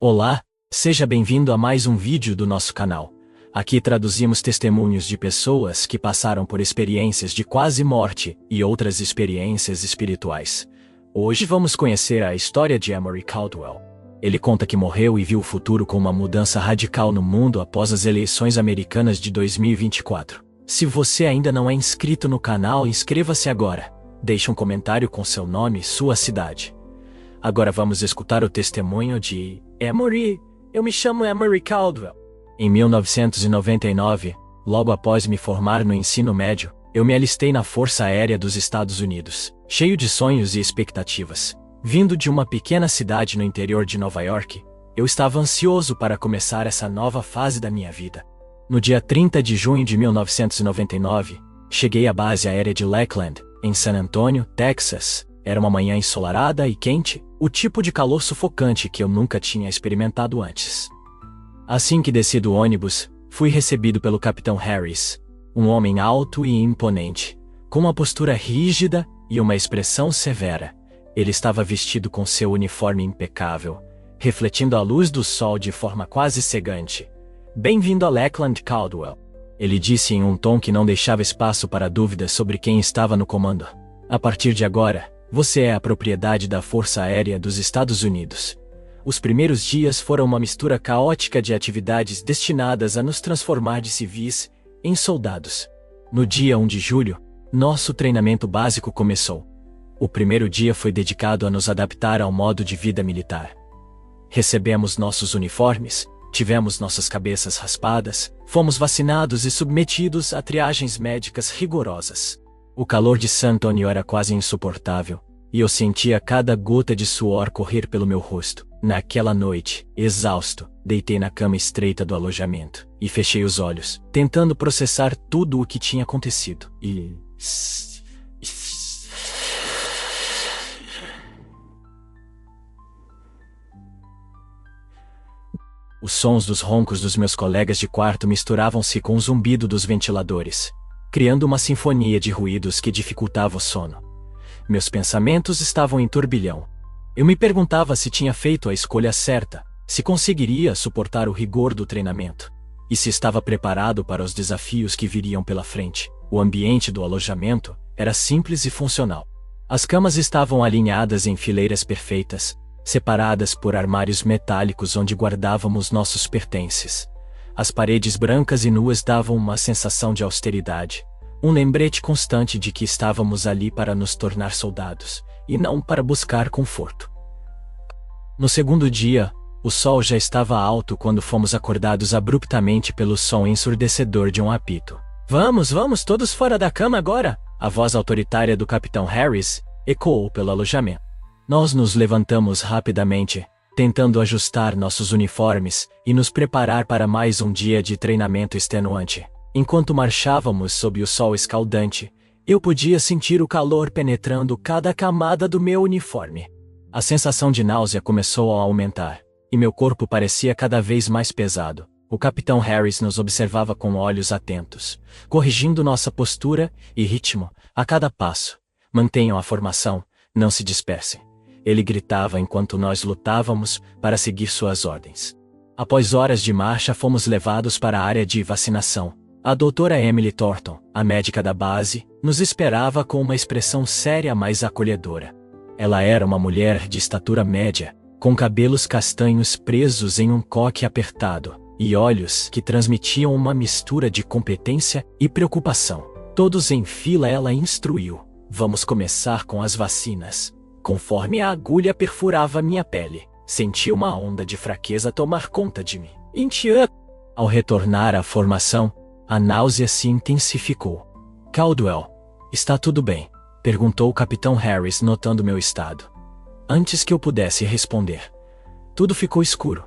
Olá, seja bem-vindo a mais um vídeo do nosso canal. Aqui traduzimos testemunhos de pessoas que passaram por experiências de quase morte e outras experiências espirituais. Hoje vamos conhecer a história de Emory Caldwell. Ele conta que morreu e viu o futuro com uma mudança radical no mundo após as eleições americanas de 2024. Se você ainda não é inscrito no canal, inscreva-se agora. Deixe um comentário com seu nome e sua cidade. Agora vamos escutar o testemunho de Emory. Eu me chamo Emory Caldwell. Em 1999, logo após me formar no ensino médio, eu me alistei na Força Aérea dos Estados Unidos, cheio de sonhos e expectativas. Vindo de uma pequena cidade no interior de Nova York, eu estava ansioso para começar essa nova fase da minha vida. No dia 30 de junho de 1999, cheguei à base aérea de Lakeland, em San Antonio, Texas. Era uma manhã ensolarada e quente, o tipo de calor sufocante que eu nunca tinha experimentado antes. Assim que desci do ônibus, fui recebido pelo Capitão Harris, um homem alto e imponente, com uma postura rígida e uma expressão severa. Ele estava vestido com seu uniforme impecável, refletindo a luz do sol de forma quase cegante. "Bem-vindo a Lakeland, Caldwell", ele disse em um tom que não deixava espaço para dúvidas sobre quem estava no comando. "A partir de agora, você é a propriedade da Força Aérea dos Estados Unidos." Os primeiros dias foram uma mistura caótica de atividades destinadas a nos transformar de civis em soldados. No dia 1 de julho, nosso treinamento básico começou. O primeiro dia foi dedicado a nos adaptar ao modo de vida militar. Recebemos nossos uniformes, tivemos nossas cabeças raspadas, fomos vacinados e submetidos a triagens médicas rigorosas. O calor de San Antonio era quase insuportável, e eu sentia cada gota de suor correr pelo meu rosto. Naquela noite, exausto, deitei na cama estreita do alojamento e fechei os olhos, tentando processar tudo o que tinha acontecido. Os sons dos roncos dos meus colegas de quarto misturavam-se com o zumbido dos ventiladores, criando uma sinfonia de ruídos que dificultava o sono. Meus pensamentos estavam em turbilhão. Eu me perguntava se tinha feito a escolha certa, se conseguiria suportar o rigor do treinamento, e se estava preparado para os desafios que viriam pela frente. O ambiente do alojamento era simples e funcional. As camas estavam alinhadas em fileiras perfeitas, separadas por armários metálicos onde guardávamos nossos pertences. As paredes brancas e nuas davam uma sensação de austeridade, um lembrete constante de que estávamos ali para nos tornar soldados, e não para buscar conforto. No segundo dia, o sol já estava alto quando fomos acordados abruptamente pelo som ensurdecedor de um apito. Vamos, todos fora da cama agora!" A voz autoritária do Capitão Harris ecoou pelo alojamento. Nós nos levantamos rapidamente, tentando ajustar nossos uniformes e nos preparar para mais um dia de treinamento extenuante. Enquanto marchávamos sob o sol escaldante, eu podia sentir o calor penetrando cada camada do meu uniforme. A sensação de náusea começou a aumentar, e meu corpo parecia cada vez mais pesado. O Capitão Harris nos observava com olhos atentos, corrigindo nossa postura e ritmo a cada passo. "Mantenham a formação, não se dispersem", ele gritava enquanto nós lutávamos para seguir suas ordens. Após horas de marcha, fomos levados para a área de vacinação. A doutora Emily Thornton, a médica da base, nos esperava com uma expressão séria mas acolhedora. Ela era uma mulher de estatura média, com cabelos castanhos presos em um coque apertado, e olhos que transmitiam uma mistura de competência e preocupação. Todos em fila, ela instruiu: "Vamos começar com as vacinas." Conforme a agulha perfurava minha pele, senti uma onda de fraqueza tomar conta de mim. Ao retornar à formação, a náusea se intensificou. "Caldwell, está tudo bem?" perguntou o Capitão Harris, notando meu estado. Antes que eu pudesse responder, tudo ficou escuro.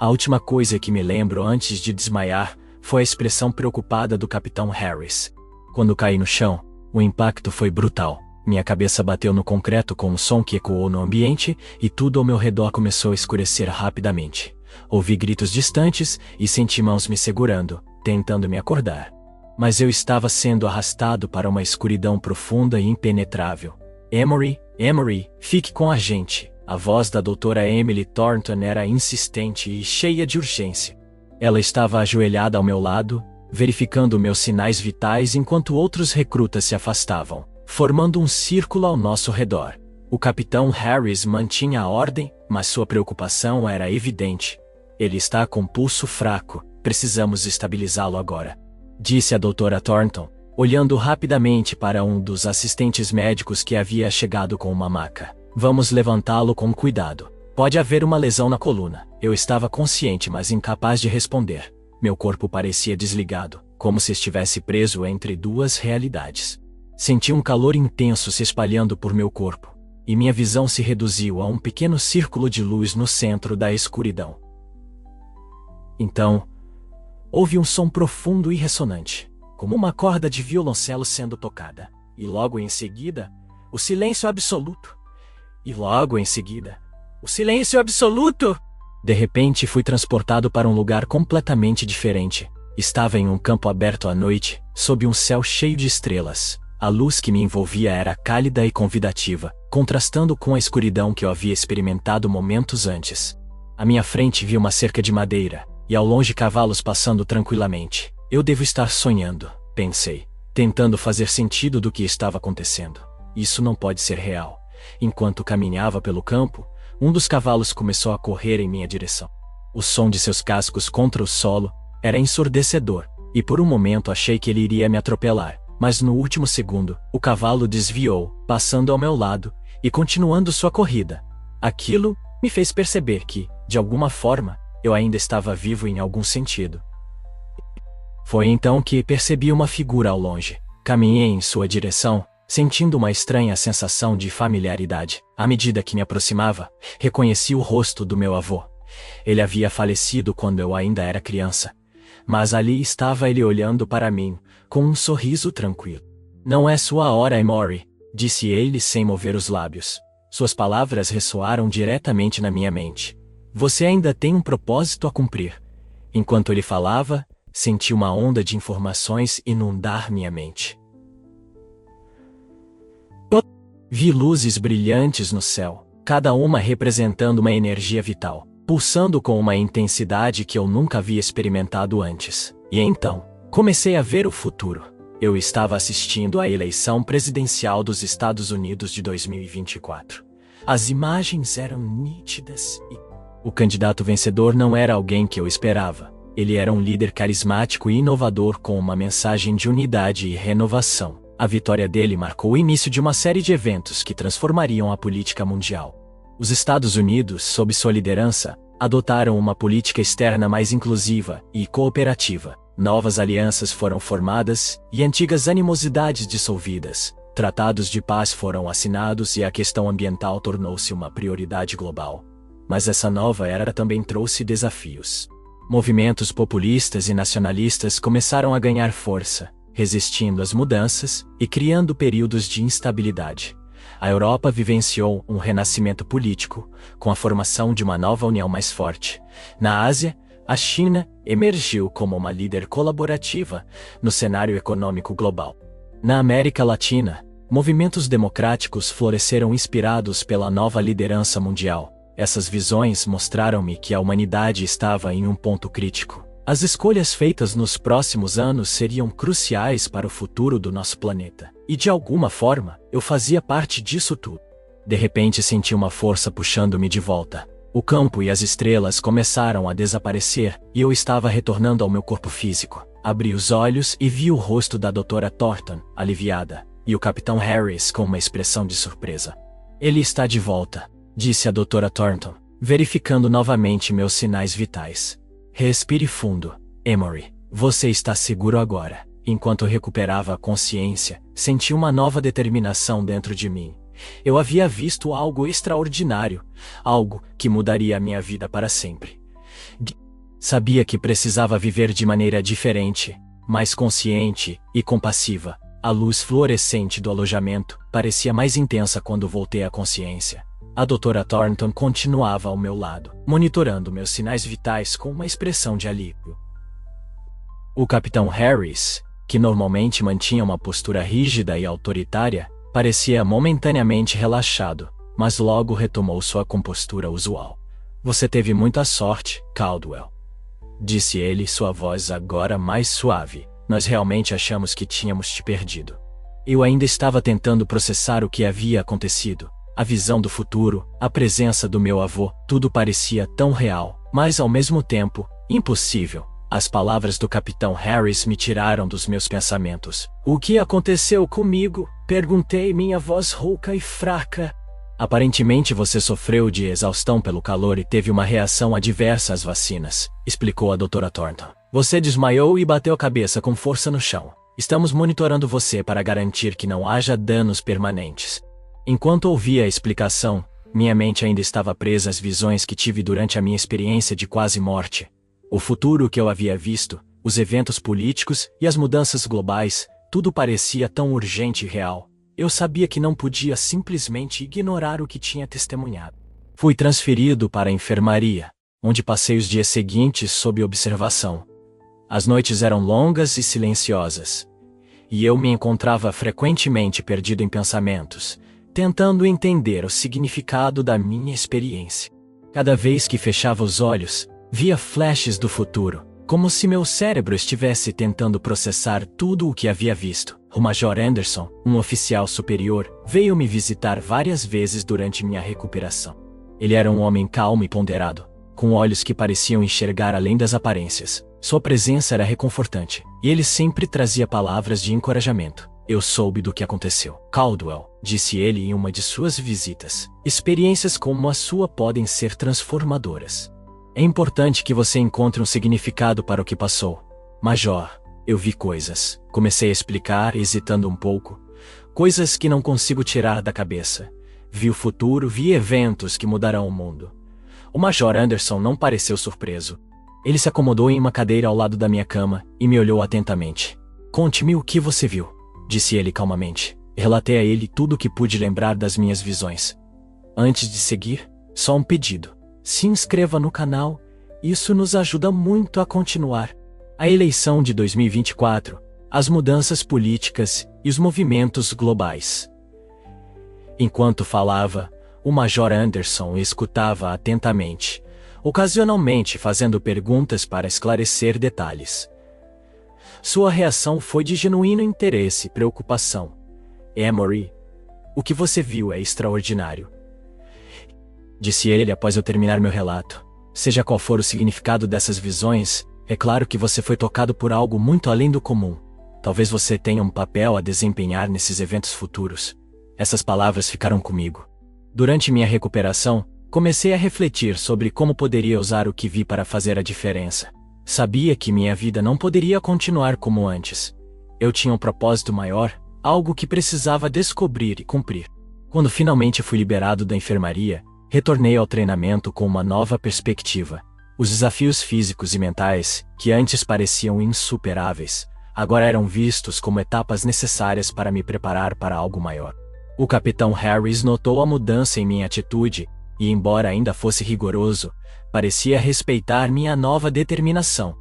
A última coisa que me lembro antes de desmaiar foi a expressão preocupada do Capitão Harris. Quando caí no chão, o impacto foi brutal. Minha cabeça bateu no concreto com um som que ecoou no ambiente e tudo ao meu redor começou a escurecer rapidamente. Ouvi gritos distantes e senti mãos me segurando, tentando me acordar. Mas eu estava sendo arrastado para uma escuridão profunda e impenetrável. Emory, fique com a gente." A voz da doutora Emily Thornton era insistente e cheia de urgência. Ela estava ajoelhada ao meu lado, verificando meus sinais vitais enquanto outros recrutas se afastavam, formando um círculo ao nosso redor. O capitão Harris mantinha a ordem, mas sua preocupação era evidente. Ele está com pulso fraco, precisamos estabilizá-lo agora, disse a doutora Thornton, olhando rapidamente para um dos assistentes médicos que havia chegado com uma maca. Vamos levantá-lo com cuidado. Pode haver uma lesão na coluna. Eu estava consciente, mas incapaz de responder. Meu corpo parecia desligado, como se estivesse preso entre duas realidades. Senti um calor intenso se espalhando por meu corpo, e minha visão se reduziu a um pequeno círculo de luz no centro da escuridão. Então, houve um som profundo e ressonante, como uma corda de violoncelo sendo tocada, e logo em seguida, o silêncio absoluto. E logo em seguida, o silêncio absoluto! De repente fui transportado para um lugar completamente diferente. Estava em um campo aberto à noite, sob um céu cheio de estrelas. A luz que me envolvia era cálida e convidativa, contrastando com a escuridão que eu havia experimentado momentos antes. À minha frente vi uma cerca de madeira, e ao longe cavalos passando tranquilamente. Eu devo estar sonhando, pensei, tentando fazer sentido do que estava acontecendo. Isso não pode ser real. Enquanto caminhava pelo campo, um dos cavalos começou a correr em minha direção. O som de seus cascos contra o solo era ensurdecedor, e por um momento achei que ele iria me atropelar, mas no último segundo, o cavalo desviou, passando ao meu lado, e continuando sua corrida. Aquilo me fez perceber que, de alguma forma, eu ainda estava vivo em algum sentido. Foi então que percebi uma figura ao longe. Caminhei em sua direção, sentindo uma estranha sensação de familiaridade. À medida que me aproximava, reconheci o rosto do meu avô. Ele havia falecido quando eu ainda era criança. Mas ali estava ele olhando para mim, com um sorriso tranquilo. Não é sua hora, Emory, disse ele sem mover os lábios. Suas palavras ressoaram diretamente na minha mente. Você ainda tem um propósito a cumprir. Enquanto ele falava, senti uma onda de informações inundar minha mente. Vi luzes brilhantes no céu, cada uma representando uma energia vital, pulsando com uma intensidade que eu nunca havia experimentado antes. E então, comecei a ver o futuro. Eu estava assistindo à eleição presidencial dos Estados Unidos de 2024. As imagens eram nítidas e o candidato vencedor não era alguém que eu esperava. Ele era um líder carismático e inovador com uma mensagem de unidade e renovação. A vitória dele marcou o início de uma série de eventos que transformariam a política mundial. Os Estados Unidos, sob sua liderança, adotaram uma política externa mais inclusiva e cooperativa. Novas alianças foram formadas e antigas animosidades dissolvidas. Tratados de paz foram assinados e a questão ambiental tornou-se uma prioridade global. Mas essa nova era também trouxe desafios. Movimentos populistas e nacionalistas começaram a ganhar força, resistindo às mudanças e criando períodos de instabilidade. A Europa vivenciou um renascimento político, com a formação de uma nova união mais forte. Na Ásia, a China emergiu como uma líder colaborativa no cenário econômico global. Na América Latina, movimentos democráticos floresceram inspirados pela nova liderança mundial. Essas visões mostraram-me que a humanidade estava em um ponto crítico. As escolhas feitas nos próximos anos seriam cruciais para o futuro do nosso planeta. E de alguma forma, eu fazia parte disso tudo. De repente senti uma força puxando-me de volta. O campo e as estrelas começaram a desaparecer, e eu estava retornando ao meu corpo físico. Abri os olhos e vi o rosto da doutora Thornton, aliviada, e o capitão Harris com uma expressão de surpresa. Ele está de volta, disse a doutora Thornton, verificando novamente meus sinais vitais. Respire fundo, Emory. Você está seguro agora. Enquanto recuperava a consciência, senti uma nova determinação dentro de mim. Eu havia visto algo extraordinário, algo que mudaria a minha vida para sempre. Sabia que precisava viver de maneira diferente, mais consciente e compassiva. A luz fluorescente do alojamento parecia mais intensa quando voltei à consciência. A doutora Thornton continuava ao meu lado, monitorando meus sinais vitais com uma expressão de alívio. O capitão Harris, que normalmente mantinha uma postura rígida e autoritária, parecia momentaneamente relaxado. mas logo retomou sua compostura usual. Você teve muita sorte, Caldwell, disse ele, sua voz agora mais suave. Nós realmente achamos que tínhamos te perdido. Eu ainda estava tentando processar o que havia acontecido. A visão do futuro, a presença do meu avô, tudo parecia tão real, mas ao mesmo tempo, impossível. As palavras do Capitão Harris me tiraram dos meus pensamentos. O que aconteceu comigo? Perguntei, minha voz rouca e fraca. Aparentemente você sofreu de exaustão pelo calor e teve uma reação adversa às vacinas, explicou a Dra. Thornton. Você desmaiou e bateu a cabeça com força no chão. Estamos monitorando você para garantir que não haja danos permanentes. Enquanto ouvia a explicação, minha mente ainda estava presa às visões que tive durante a minha experiência de quase morte. O futuro que eu havia visto, os eventos políticos e as mudanças globais, tudo parecia tão urgente e real. Eu sabia que não podia simplesmente ignorar o que tinha testemunhado. Fui transferido para a enfermaria, onde passei os dias seguintes sob observação. As noites eram longas e silenciosas, e eu me encontrava frequentemente perdido em pensamentos, tentando entender o significado da minha experiência. Cada vez que fechava os olhos, via flashes do futuro, como se meu cérebro estivesse tentando processar tudo o que havia visto. O Major Anderson, um oficial superior, veio me visitar várias vezes durante minha recuperação. Ele era um homem calmo e ponderado, com olhos que pareciam enxergar além das aparências. Sua presença era reconfortante, e ele sempre trazia palavras de encorajamento. Eu soube do que aconteceu. Caldwell, disse ele em uma de suas visitas. Experiências como a sua podem ser transformadoras. É importante que você encontre um significado para o que passou. Major, eu vi coisas. Comecei a explicar, hesitando um pouco. Coisas que não consigo tirar da cabeça. Vi o futuro, vi eventos que mudarão o mundo. O Major Anderson não pareceu surpreso. Ele se acomodou em uma cadeira ao lado da minha cama e me olhou atentamente. Conte-me o que você viu, disse ele calmamente. Relatei a ele tudo o que pude lembrar das minhas visões. Antes de seguir, só um pedido. Se inscreva no canal, isso nos ajuda muito a continuar. A eleição de 2024, as mudanças políticas e os movimentos globais. Enquanto falava, o Major Anderson escutava atentamente, ocasionalmente fazendo perguntas para esclarecer detalhes. Sua reação foi de genuíno interesse e preocupação. Emory, o que você viu é extraordinário, disse ele após eu terminar meu relato. Seja qual for o significado dessas visões, é claro que você foi tocado por algo muito além do comum. Talvez você tenha um papel a desempenhar nesses eventos futuros. Essas palavras ficaram comigo. Durante minha recuperação, comecei a refletir sobre como poderia usar o que vi para fazer a diferença. Sabia que minha vida não poderia continuar como antes. Eu tinha um propósito maior, algo que precisava descobrir e cumprir. Quando finalmente fui liberado da enfermaria, retornei ao treinamento com uma nova perspectiva. Os desafios físicos e mentais, que antes pareciam insuperáveis, agora eram vistos como etapas necessárias para me preparar para algo maior. O Capitão Harris notou a mudança em minha atitude e, embora ainda fosse rigoroso, parecia respeitar minha nova determinação.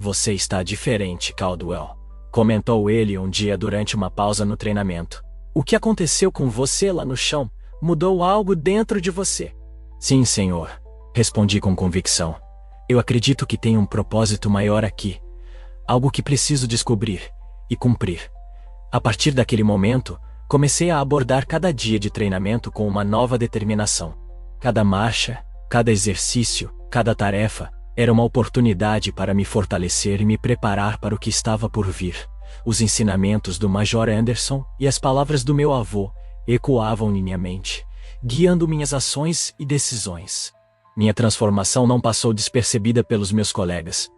Você está diferente, Caldwell, comentou ele um dia durante uma pausa no treinamento. O que aconteceu com você lá no chão mudou algo dentro de você. Sim, senhor, respondi com convicção. Eu acredito que tenho um propósito maior aqui, algo que preciso descobrir e cumprir. A partir daquele momento, comecei a abordar cada dia de treinamento com uma nova determinação. Cada marcha, cada exercício, cada tarefa, era uma oportunidade para me fortalecer e me preparar para o que estava por vir. Os ensinamentos do Major Anderson e as palavras do meu avô ecoavam em minha mente, guiando minhas ações e decisões. Minha transformação não passou despercebida pelos meus colegas.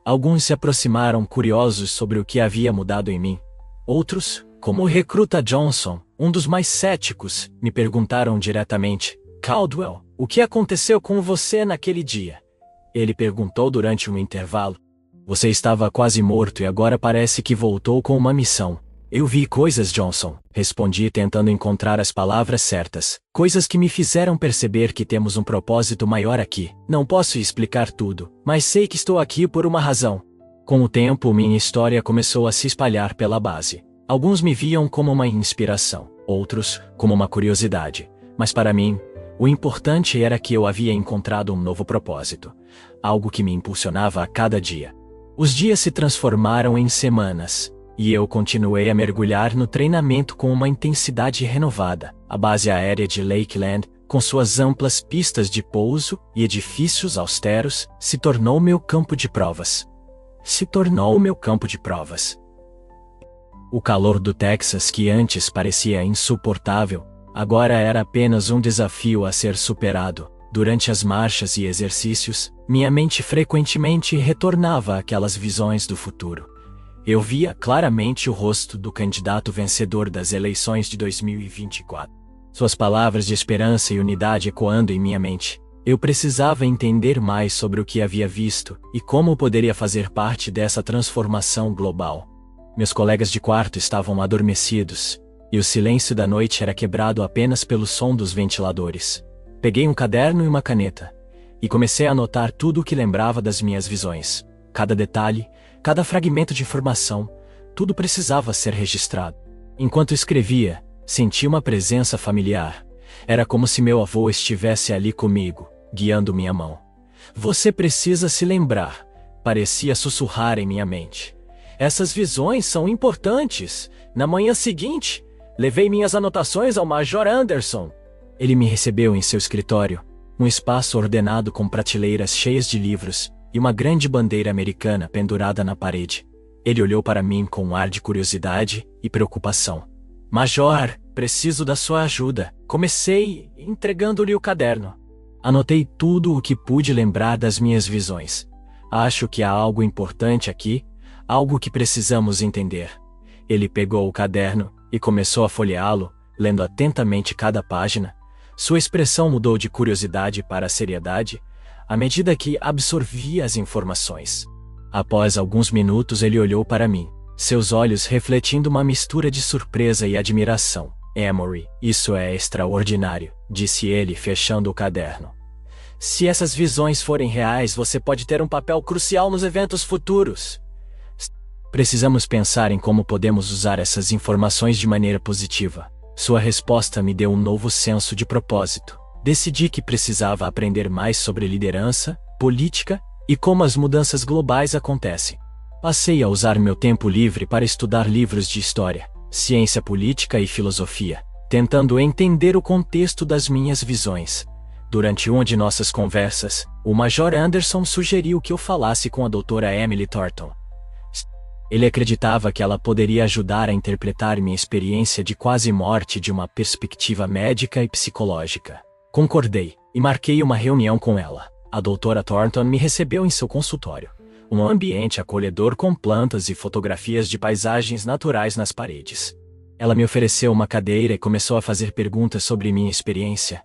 Alguns se aproximaram curiosos sobre o que havia mudado em mim. Outros, como o recruta Johnson, um dos mais céticos, me perguntaram diretamente: Caldwell, o que aconteceu com você naquele dia? Ele perguntou durante um intervalo. Você estava quase morto e agora parece que voltou com uma missão. Eu vi coisas, Johnson, respondi tentando encontrar as palavras certas. Coisas que me fizeram perceber que temos um propósito maior aqui. Não posso explicar tudo, mas sei que estou aqui por uma razão. Com o tempo, minha história começou a se espalhar pela base. Alguns me viam como uma inspiração, outros como uma curiosidade. Mas para mim, o importante era que eu havia encontrado um novo propósito, algo que me impulsionava a cada dia. Os dias se transformaram em semanas, e eu continuei a mergulhar no treinamento com uma intensidade renovada. A base aérea de Lakeland, com suas amplas pistas de pouso e edifícios austeros, se tornou meu campo de provas. O calor do Texas, que antes parecia insuportável, agora era apenas um desafio a ser superado. Durante as marchas e exercícios, minha mente frequentemente retornava àquelas visões do futuro. Eu via claramente o rosto do candidato vencedor das eleições de 2024. Suas palavras de esperança e unidade ecoando em minha mente. Eu precisava entender mais sobre o que havia visto e como poderia fazer parte dessa transformação global. Meus colegas de quarto estavam adormecidos, e o silêncio da noite era quebrado apenas pelo som dos ventiladores. Peguei um caderno e uma caneta, e comecei a anotar tudo o que lembrava das minhas visões. Cada detalhe, cada fragmento de informação, tudo precisava ser registrado. Enquanto escrevia, senti uma presença familiar. Era como se meu avô estivesse ali comigo, guiando minha mão. Você precisa se lembrar, parecia sussurrar em minha mente. Essas visões são importantes. Na manhã seguinte, levei minhas anotações ao Major Anderson. Ele me recebeu em seu escritório, um espaço ordenado com prateleiras cheias de livros e uma grande bandeira americana pendurada na parede. Ele olhou para mim com um ar de curiosidade e preocupação. Major, preciso da sua ajuda. Comecei entregando-lhe o caderno. Anotei tudo o que pude lembrar das minhas visões. Acho que há algo importante aqui, algo que precisamos entender. Ele pegou o caderno e começou a folheá-lo, lendo atentamente cada página. Sua expressão mudou de curiosidade para seriedade, à medida que absorvia as informações. Após alguns minutos ele olhou para mim, seus olhos refletindo uma mistura de surpresa e admiração. Emory, isso é extraordinário, disse ele, fechando o caderno. Se essas visões forem reais, você pode ter um papel crucial nos eventos futuros. Precisamos pensar em como podemos usar essas informações de maneira positiva. Sua resposta me deu um novo senso de propósito. Decidi que precisava aprender mais sobre liderança, política e como as mudanças globais acontecem. Passei a usar meu tempo livre para estudar livros de história, ciência política e filosofia, tentando entender o contexto das minhas visões. Durante uma de nossas conversas, o Major Anderson sugeriu que eu falasse com a doutora Emily Thornton. Ele acreditava que ela poderia ajudar a interpretar minha experiência de quase morte de uma perspectiva médica e psicológica. Concordei, e marquei uma reunião com ela. A doutora Thornton me recebeu em seu consultório. Um ambiente acolhedor com plantas e fotografias de paisagens naturais nas paredes. Ela me ofereceu uma cadeira e começou a fazer perguntas sobre minha experiência.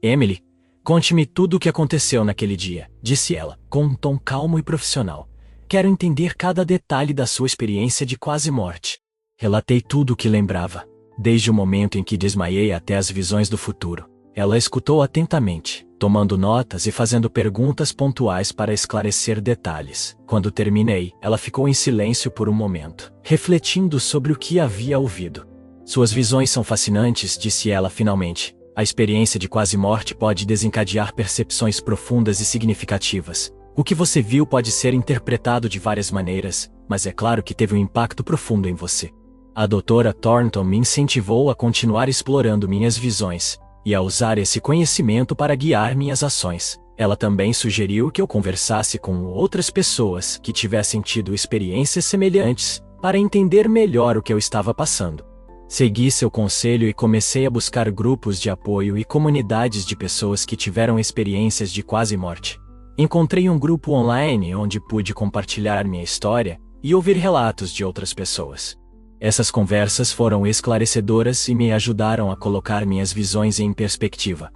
Emily, conte-me tudo o que aconteceu naquele dia, disse ela, com um tom calmo e profissional. Quero entender cada detalhe da sua experiência de quase morte. Relatei tudo o que lembrava, desde o momento em que desmaiei até as visões do futuro. Ela escutou atentamente, tomando notas e fazendo perguntas pontuais para esclarecer detalhes. Quando terminei, ela ficou em silêncio por um momento, refletindo sobre o que havia ouvido. Suas visões são fascinantes, disse ela finalmente. A experiência de quase morte pode desencadear percepções profundas e significativas. O que você viu pode ser interpretado de várias maneiras, mas é claro que teve um impacto profundo em você. A doutora Thornton me incentivou a continuar explorando minhas visões e a usar esse conhecimento para guiar minhas ações. Ela também sugeriu que eu conversasse com outras pessoas que tivessem tido experiências semelhantes para entender melhor o que eu estava passando. Segui seu conselho e comecei a buscar grupos de apoio e comunidades de pessoas que tiveram experiências de quase morte. Encontrei um grupo online onde pude compartilhar minha história e ouvir relatos de outras pessoas. Essas conversas foram esclarecedoras e me ajudaram a colocar minhas visões em perspectiva.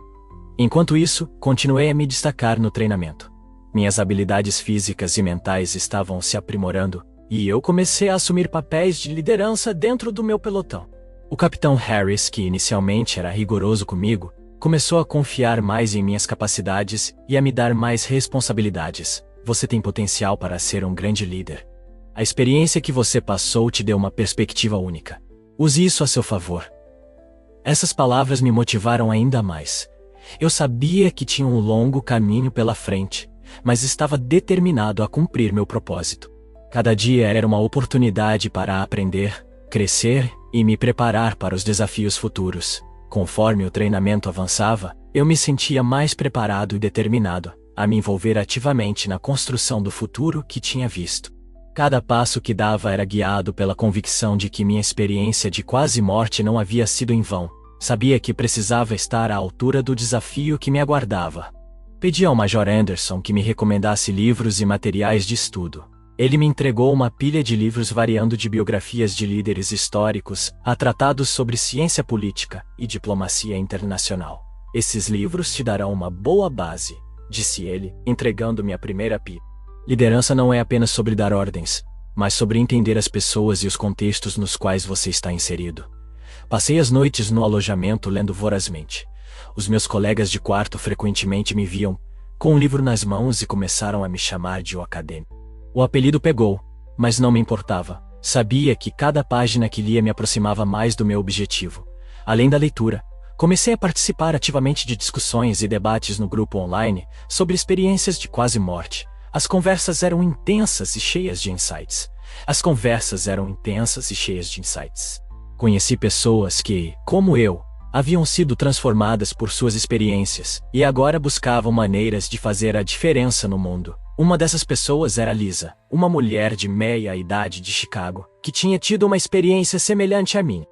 Enquanto isso, continuei a me destacar no treinamento. Minhas habilidades físicas e mentais estavam se aprimorando, e eu comecei a assumir papéis de liderança dentro do meu pelotão. O capitão Harris, que inicialmente era rigoroso comigo, começou a confiar mais em minhas capacidades e a me dar mais responsabilidades. Você tem potencial para ser um grande líder. A experiência que você passou te deu uma perspectiva única. Use isso a seu favor. Essas palavras me motivaram ainda mais. Eu sabia que tinha um longo caminho pela frente, mas estava determinado a cumprir meu propósito. Cada dia era uma oportunidade para aprender, crescer e me preparar para os desafios futuros. Conforme o treinamento avançava, eu me sentia mais preparado e determinado a me envolver ativamente na construção do futuro que tinha visto. Cada passo que dava era guiado pela convicção de que minha experiência de quase morte não havia sido em vão. Sabia que precisava estar à altura do desafio que me aguardava. Pedi ao Major Anderson que me recomendasse livros e materiais de estudo. Ele me entregou uma pilha de livros variando de biografias de líderes históricos a tratados sobre ciência política e diplomacia internacional. Esses livros te darão uma boa base, disse ele, entregando-me a primeira pilha. Liderança não é apenas sobre dar ordens, mas sobre entender as pessoas e os contextos nos quais você está inserido. Passei as noites no alojamento lendo vorazmente. Os meus colegas de quarto frequentemente me viam com um livro nas mãos e começaram a me chamar de o acadêmico. O apelido pegou, mas não me importava. Sabia que cada página que lia me aproximava mais do meu objetivo. Além da leitura, comecei a participar ativamente de discussões e debates no grupo online sobre experiências de quase morte. As conversas eram intensas e cheias de insights. Conheci pessoas que, como eu, haviam sido transformadas por suas experiências e agora buscavam maneiras de fazer a diferença no mundo. Uma dessas pessoas era Lisa, uma mulher de meia-idade de Chicago, que tinha tido uma experiência semelhante à minha.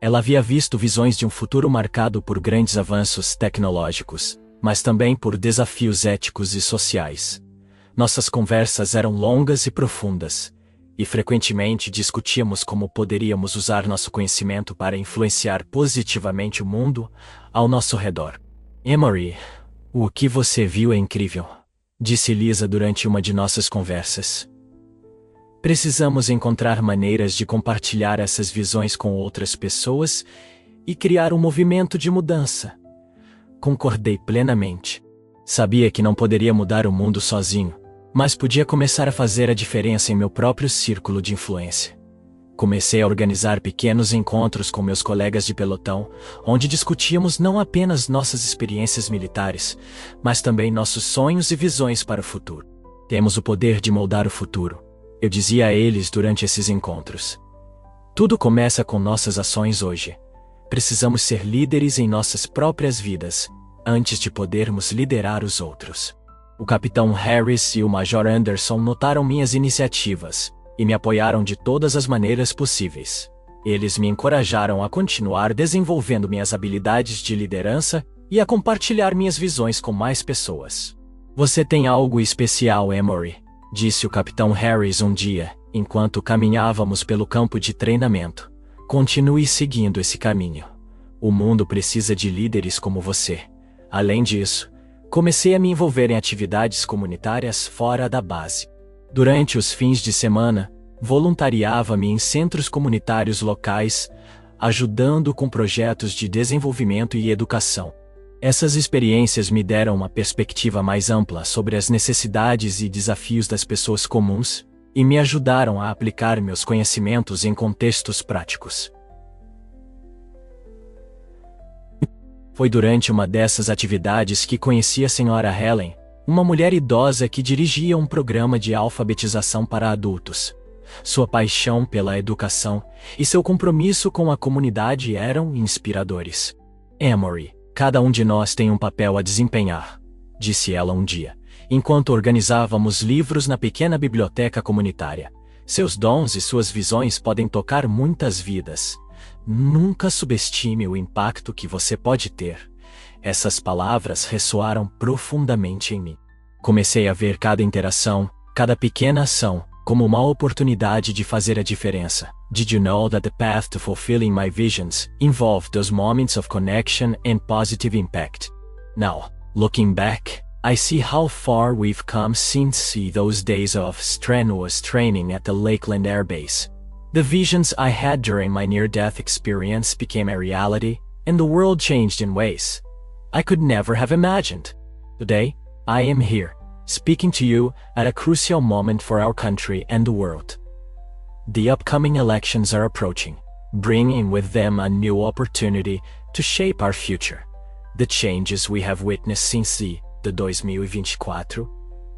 Ela havia visto visões de um futuro marcado por grandes avanços tecnológicos, mas também por desafios éticos e sociais. Nossas conversas eram longas e profundas, e frequentemente discutíamos como poderíamos usar nosso conhecimento para influenciar positivamente o mundo ao nosso redor. Emory, o que você viu é incrível, disse Lisa durante uma de nossas conversas. Precisamos encontrar maneiras de compartilhar essas visões com outras pessoas e criar um movimento de mudança. Concordei plenamente. Sabia que não poderia mudar o mundo sozinho, mas podia começar a fazer a diferença em meu próprio círculo de influência. Comecei a organizar pequenos encontros com meus colegas de pelotão, onde discutíamos não apenas nossas experiências militares, mas também nossos sonhos e visões para o futuro. Temos o poder de moldar o futuro, eu dizia a eles durante esses encontros. Tudo começa com nossas ações hoje. Precisamos ser líderes em nossas próprias vidas, antes de podermos liderar os outros. O Capitão Harris e o Major Anderson notaram minhas iniciativas e me apoiaram de todas as maneiras possíveis. Eles me encorajaram a continuar desenvolvendo minhas habilidades de liderança e a compartilhar minhas visões com mais pessoas. Você tem algo especial, Emory, disse o Capitão Harris um dia, enquanto caminhávamos pelo campo de treinamento. Continue seguindo esse caminho. O mundo precisa de líderes como você. Além disso, comecei a me envolver em atividades comunitárias fora da base. Durante os fins de semana, voluntariava-me em centros comunitários locais, ajudando com projetos de desenvolvimento e educação. Essas experiências me deram uma perspectiva mais ampla sobre as necessidades e desafios das pessoas comuns e me ajudaram a aplicar meus conhecimentos em contextos práticos. Foi durante uma dessas atividades que conheci a Sra. Helen, uma mulher idosa que dirigia um programa de alfabetização para adultos. Sua paixão pela educação e seu compromisso com a comunidade eram inspiradores. Emory, cada um de nós tem um papel a desempenhar, disse ela um dia, enquanto organizávamos livros na pequena biblioteca comunitária. Seus dons e suas visões podem tocar muitas vidas. Nunca subestime o impacto que você pode ter. Essas palavras ressoaram profundamente em mim. Comecei a ver cada interação, cada pequena ação, como uma oportunidade de fazer a diferença. Did you know that the path to fulfilling my visions involved those moments of connection and positive impact? Now, looking back, I see how far we've come since those days of strenuous training at the Lakeland Air Base. The visions I had during my near-death experience became a reality, and the world changed in ways I could never have imagined. Today, I am here, speaking to you at a crucial moment for our country and the world. The upcoming elections are approaching, bringing with them a new opportunity to shape our future. The changes we have witnessed since the 2024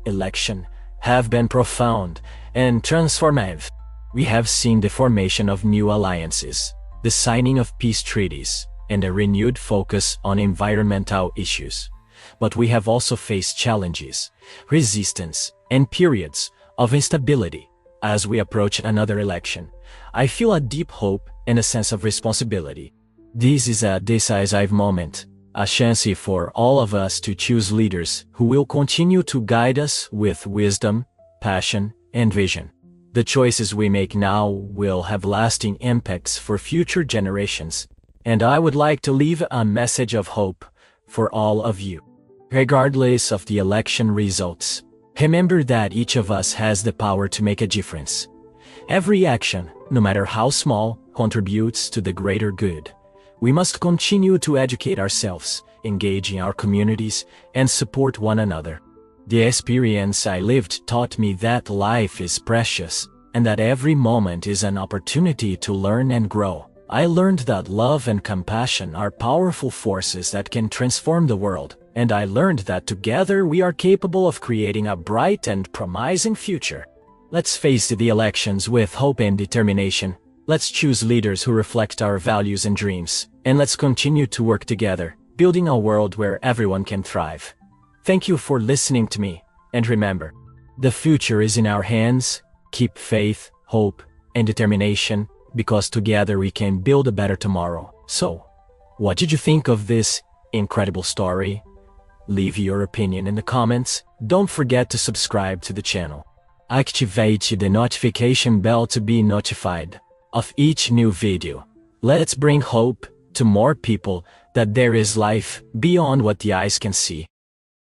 election have been profound and transformative. We have seen the formation of new alliances, the signing of peace treaties, and a renewed focus on environmental issues. But we have also faced challenges, resistance, and periods of instability. As we approach another election, I feel a deep hope and a sense of responsibility. This is a decisive moment, a chance for all of us to choose leaders who will continue to guide us with wisdom, passion, and vision. The choices we make now will have lasting impacts for future generations, and I would like to leave a message of hope for all of you. Regardless of the election results, remember that each of us has the power to make a difference. Every action, no matter how small, contributes to the greater good. We must continue to educate ourselves, engage in our communities, and support one another. The experience I lived taught me that life is precious, and that every moment is an opportunity to learn and grow. I learned that love and compassion are powerful forces that can transform the world, and I learned that together we are capable of creating a bright and promising future. Let's face the elections with hope and determination. Let's choose leaders who reflect our values and dreams, and let's continue to work together, building a world where everyone can thrive. Thank you for listening to me, and remember, the future is in our hands. Keep faith, hope, and determination, because together we can build a better tomorrow. So, what did you think of this incredible story? Leave your opinion in the comments. Don't forget to subscribe to the channel. Activate the notification bell to be notified of each new video. Let's bring hope to more people that there is life beyond what the eyes can see.